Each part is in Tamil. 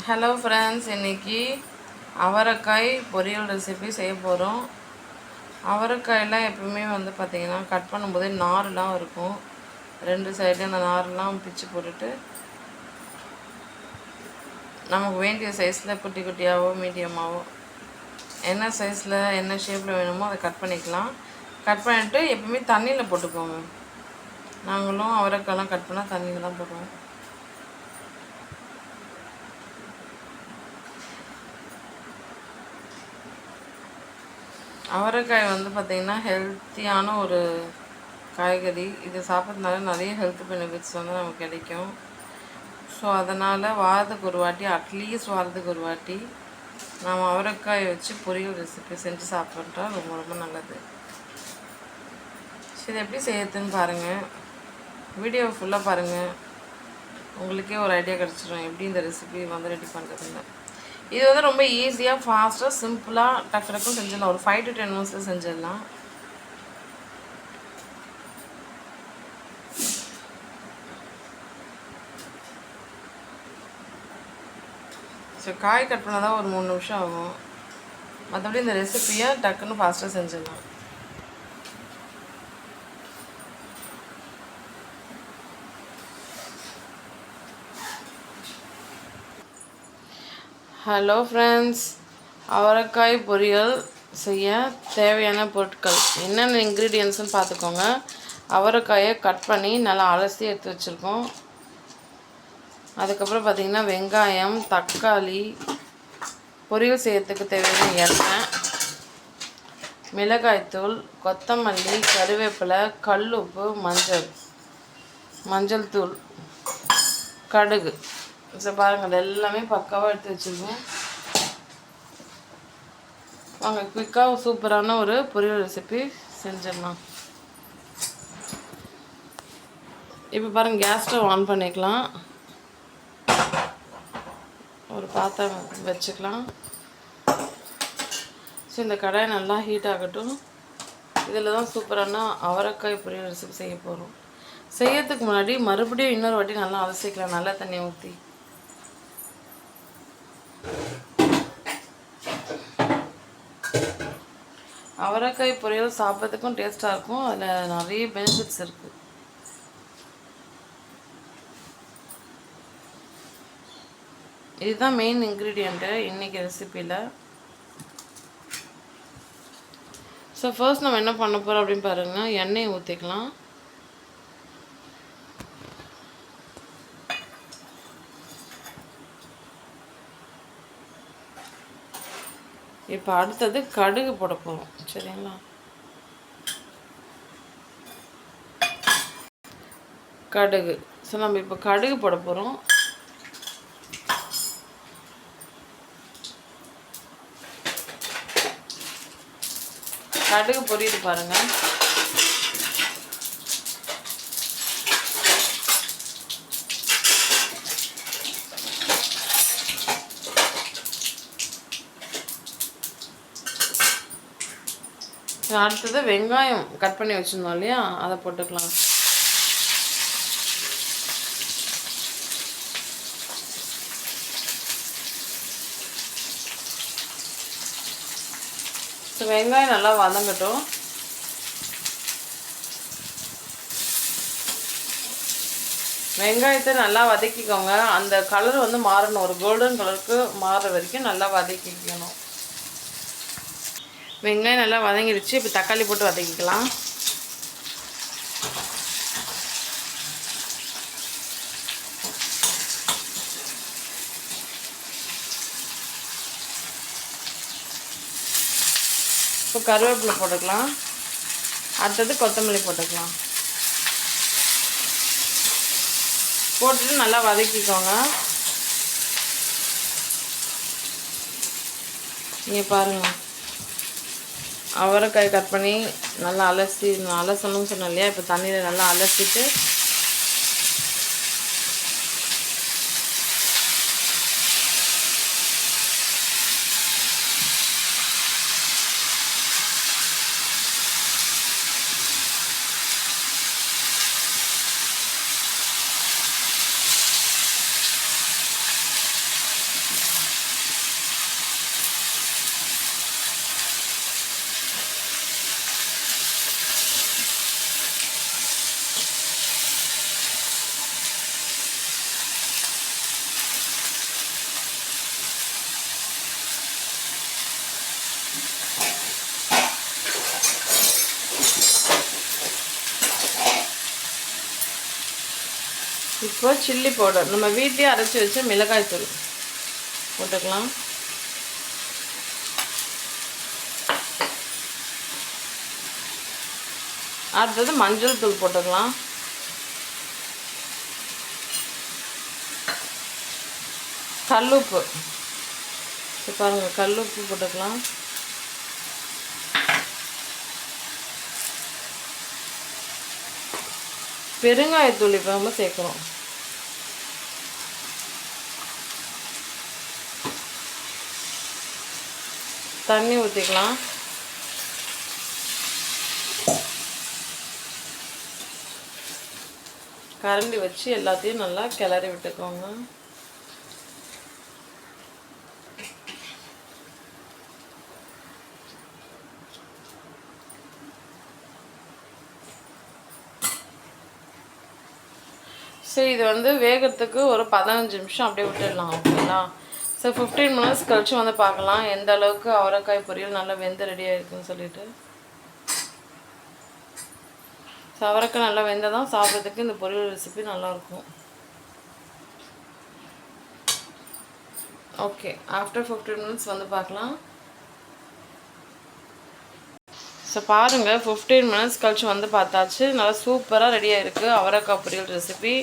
ஹலோ ஃப்ரெண்ட்ஸ், இன்றைக்கி அவரைக்காய் பொரியல் ரெசிபி செய்ய போகிறோம். அவரைக்காயெல்லாம் எப்பவுமே பார்த்திங்கன்னா கட் பண்ணும்போதே நார்லாம் இருக்கும். ரெண்டு சைடு அந்த நார்லாம் பிச்சு போட்டுட்டு நமக்கு வேண்டிய சைஸில் குட்டி குட்டியாகவோ மீடியமாகவோ என்ன சைஸில் என்ன ஷேப்பில் வேணுமோ அதை கட் பண்ணிக்கலாம். கட் பண்ணிவிட்டு எப்பவுமே தண்ணியில் போட்டுக்கோங்க. நாங்களும் அவரைக்காயெல்லாம் கட் பண்ணால் தண்ணியில் தான் போடுவோம். அவரைக்காய் பார்த்திங்கன்னா ஹெல்த்தியான ஒரு காய்கறி. இது சாப்பிட்றதுனால நிறைய ஹெல்த் பெனிஃபிட்ஸ் நமக்கு கிடைக்கும். ஸோ அதனால் வாரத்துக்கு ஒரு வாட்டி, அட்லீஸ்ட் வாரத்துக்கு ஒரு வாட்டி நாம் அவரைக்காய் வச்சு பொரியல் ரெசிபி செஞ்சு சாப்பிட்றா ரொம்ப ரொம்ப நல்லது. ஸோ இது எப்படி செய்யறதுன்னு பாருங்கள். வீடியோ ஃபுல்லாக பாருங்கள். உங்களுக்கே ஒரு ஐடியா கிடச்சிடும் எப்படி இந்த ரெசிபி ரெடி பண்ணுறதுன்னு. இது ரொம்ப ஈஸியாக, ஃபாஸ்ட்டாக, சிம்பிளாக, டக்கு டக்குன்னு செஞ்சிடலாம். ஒரு 5 to 10 minutes செஞ்சிடலாம். ஸோ காய் கட் பண்ணால் தான் ஒரு 3 நிமிஷம் ஆகும். மற்றபடி இந்த ரெசிபியை டக்குன்னு ஃபாஸ்ட்டாக செஞ்சிடலாம். ஹலோ ஃப்ரெண்ட்ஸ், அவரைக்காய் பொரியல் செய்ய தேவையான பொருட்கள் என்னென்ன இன்க்ரீடியன்ட்ஸ்னு பார்த்துக்கோங்க. அவரைக்காயை கட் பண்ணி நல்லா அலசி எடுத்து வச்சுருக்கோம். அதுக்கப்புறம் பார்த்திங்கன்னா வெங்காயம், தக்காளி, பொரியல் செய்யறதுக்கு தேவையான எண்ணெய், மிளகாய்த்தூள், கொத்தமல்லி, கருவேப்பிலை, கல்லுப்பு, மஞ்சள் தூள், கடுகு. ஸோ பாருங்கள், அது எல்லாமே பக்காவாக எடுத்து வச்சுருக்கோம். வாங்க குயிக்காக சூப்பரான ஒரு பொரியல் ரெசிபி செஞ்சிடலாம். இப்போ பாருங்கள், கேஸ் ஸ்டவ் ஆன் பண்ணிக்கலாம். ஒரு பாத்திரம் வச்சுக்கலாம். ஸோ இந்த கடாய் நல்லா ஹீட் ஆகட்டும். இதில் தான் சூப்பரான அவரைக்காய் பொரியல் ரெசிபி செய்ய போகிறோம். செய்யறதுக்கு முன்னாடி மறுபடியும் இன்னொரு வாட்டி நல்லா அலசிக்கலாம், நல்லா தண்ணியை ஊற்றி. அவரைக்காய் பொரியல் சாப்பிட்றதுக்கும் டேஸ்ட்டாக இருக்கும். அதில் நிறைய பெனிஃபிட்ஸ் இருக்குது. இதுதான் மெயின் இன்க்ரீடியண்ட்டு இன்றைக்கி ரெசிப்பியில். ஸோ ஃபர்ஸ்ட் நம்ம என்ன பண்ண போகிறோம் அப்படின்னு பாருங்கள். எண்ணெயை ஊற்றிக்கலாம். இப்போ அடுத்தது கடுகு போட போகிறோம். சரிங்களா? கடுகு. ஸோ நம்ம இப்போ கடுகு போட போகிறோம். கடுகு பொரியுது பாருங்கள். அடுத்தது வெங்காயம் கட் பண்ணி வச்சுருந்தோம் இல்லையா, அதை போட்டுக்கலாம். ஸோ வெங்காயம் நல்லா வதங்கட்டும். வெங்காயத்தை நல்லா வதக்கிக்கோங்க. அந்த கலர் மாறணும், ஒரு கோல்டன் கலருக்கு மாறுற வரைக்கும் நல்லா வதக்கிக்கணும். வெங்காயம் நல்லா வதங்கிடுச்சு. இப்போ தக்காளி போட்டு வதக்கிக்கலாம். இப்போ கருவேப்பிலை போட்டுக்கலாம். அடுத்தது கொத்தமல்லி போட்டுக்கலாம். போட்டுட்டு நல்லா வதக்கிக்கோங்க. இங்கே பாருங்கள், அவரைக்காய் கட் பண்ணி நல்லா அலசணும்னு சொன்னேன் இல்லையா. இப்போ தண்ணியில் நல்லா அலசிட்டு இப்போ சில்லி பவுடர் நம்ம வீட்டிலே அரைச்சி வச்ச மிளகாய் தூள் போட்டுக்கலாம். அடுத்தது மஞ்சள் தூள் போட்டுக்கலாம். கல்லுப்பு பாருங்கள், கல்லுப்பு போட்டுக்கலாம். பெருங்காயத்தூள் இப்போ நம்ம சேர்க்குறோம். தண்ணி ஊற்றிக்கலாம். கரண்டி வச்சு எல்லாத்தையும் நல்லா கிளறி விட்டுக்கோங்க. சரி, இது வந்து வேகிறதுக்கு ஒரு 15 நிமிஷம் அப்படியே விட்டுடலாம். ஓகேங்களா? ஸோ 15 மினிட்ஸ் கழிச்சு வந்து பார்க்கலாம் எந்த அளவுக்கு அவரைக்காய் பொரியல் நல்லா வெந்து ரெடியாக இருக்குன்னு சொல்லிட்டு. ஸோ அவரைக்காய் நல்லா வெந்ததான் சாப்பிட்றதுக்கு இந்த பொரியல் ரெசிபி நல்லாயிருக்கும். ஓகே, ஆஃப்டர் 15 மினிட்ஸ் வந்து பார்க்கலாம். ஸோ பாருங்கள், 15 மினிட்ஸ் கழிச்சு வந்து பார்த்தாச்சு. நல்லா சூப்பராக ரெடியாக இருக்குது அவரைக்காய் பொரியல் ரெசிபி.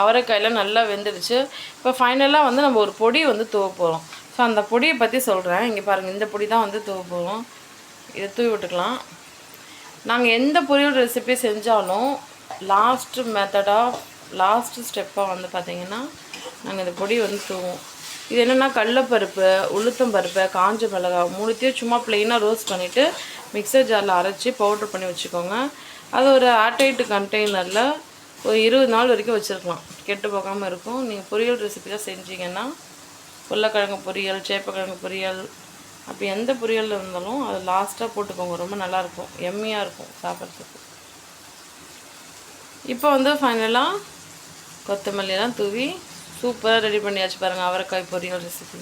அவரைக்காயில் நல்லா வெந்துடுச்சு. இப்போ ஃபைனலாக வந்து நம்ம ஒரு பொடி வந்து தூவ போகிறோம். ஸோ அந்த பொடியை பற்றி சொல்கிறேன். இங்கே பாருங்கள், இந்த பொடி தான் வந்து தூவ போகிறோம். இதை தூவி விட்டுக்கலாம். நாங்கள் எந்த பொரியல் ரெசிபி செஞ்சாலும் லாஸ்ட்டு ஸ்டெப்பாக வந்து பார்த்திங்கன்னா நாங்கள் இந்த பொடி வந்து தூவோம். இது என்னென்னா கடலைப்பருப்பு, உளுத்தம் பருப்பு, காஞ்ச மிளகாய் மூணுத்தையும் சும்மா ப்ளெயினாக ரோஸ்ட் பண்ணிவிட்டு மிக்சர் ஜாரில் அரைச்சி பவுட்ரு பண்ணி வச்சுக்கோங்க. அது ஒரு ஏர்டைட் கண்டெய்னரில் ஒரு 20 நாள் வரைக்கும் வச்சுருக்கலாம். கெட்டு போகாமல் இருக்கும். நீங்கள் பொரியல் ரெசிபிலாம் செஞ்சீங்கன்னா உருளைக்கிழங்கு பொரியல், சேப்பக்கிழங்கு பொரியல், அப்படி எந்த பொரியல் இருந்தாலும் அது லாஸ்ட்டாக போட்டுக்கோங்க. ரொம்ப நல்லாயிருக்கும், எம்மியாக இருக்கும் சாப்பிட்றதுக்கு. இப்போ வந்து ஃபைனலாக கொத்தமல்லியெல்லாம் தூவி சூப்பராக ரெடி பண்ணியாச்சு பாருங்கள் அவரைக்காய் பொரியல் ரெசிபி.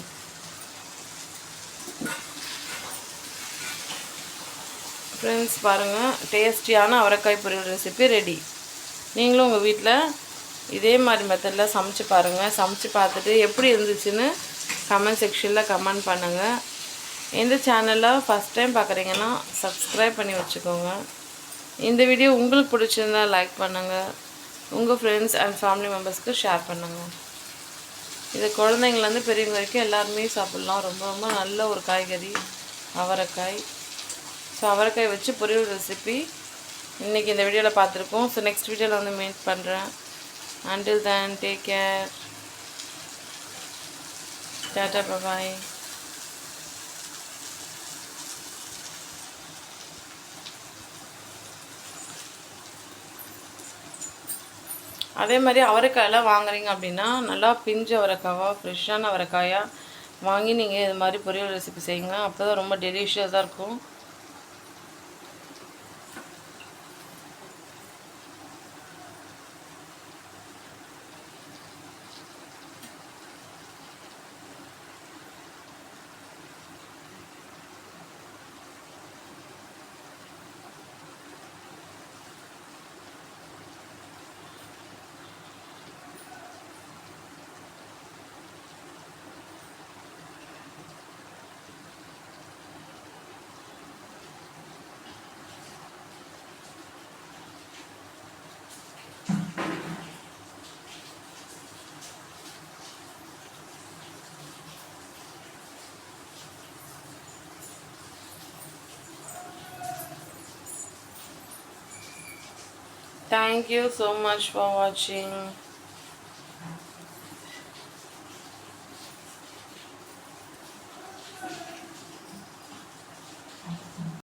ஃப்ரெண்ட்ஸ் பாருங்கள், டேஸ்டியான அவரைக்காய் பொரியல் ரெசிபி ரெடி. நீங்களும் உங்கள் வீட்டில் இதே மாதிரி மெத்தடில் சமைச்சு பாருங்கள். சமைச்சு பார்த்துட்டு எப்படி இருந்துச்சுன்னு கமெண்ட் செக்ஷனில் கமெண்ட் பண்ணுங்கள். எந்த சேனலில் ஃபஸ்ட் டைம் பார்க்குறீங்கன்னா சப்ஸ்கிரைப் பண்ணி வச்சுக்கோங்க. இந்த வீடியோ உங்களுக்கு பிடிச்சிருந்தா லைக் பண்ணுங்கள். உங்கள் ஃப்ரெண்ட்ஸ் அண்ட் ஃபேமிலி மெம்பர்ஸ்க்கு ஷேர் பண்ணுங்கள். இது குழந்தைங்கள்லேருந்து பெரியவங்க வரைக்கும் எல்லாருமே சாப்பிட்லாம். ரொம்ப ரொம்ப நல்ல ஒரு காய்கறி அவரைக்காய். ஸோ அவரைக்காய் வச்சு பொரியல் ரெசிபி இன்றைக்கி இந்த வீடியோவில் பார்த்துருக்கோம். ஸோ நெக்ஸ்ட் வீடியோவில் வந்து மீட் பண்ணுறேன். Until then take care. Tata, bye. அதே மாதிரி அவரைக்காயெல்லாம் வாங்குறீங்க அப்படின்னா நல்லா பிஞ்சு அவரைக்காவாக ஃப்ரெஷ்ஷான அவரைக்காயாக வாங்கி நீங்கள் இது மாதிரி பொரியல் ரெசிபி செய்யுங்க. அப்போ தான் ரொம்ப டெலிஷியஸாக இருக்கும். Thank you so much for watching.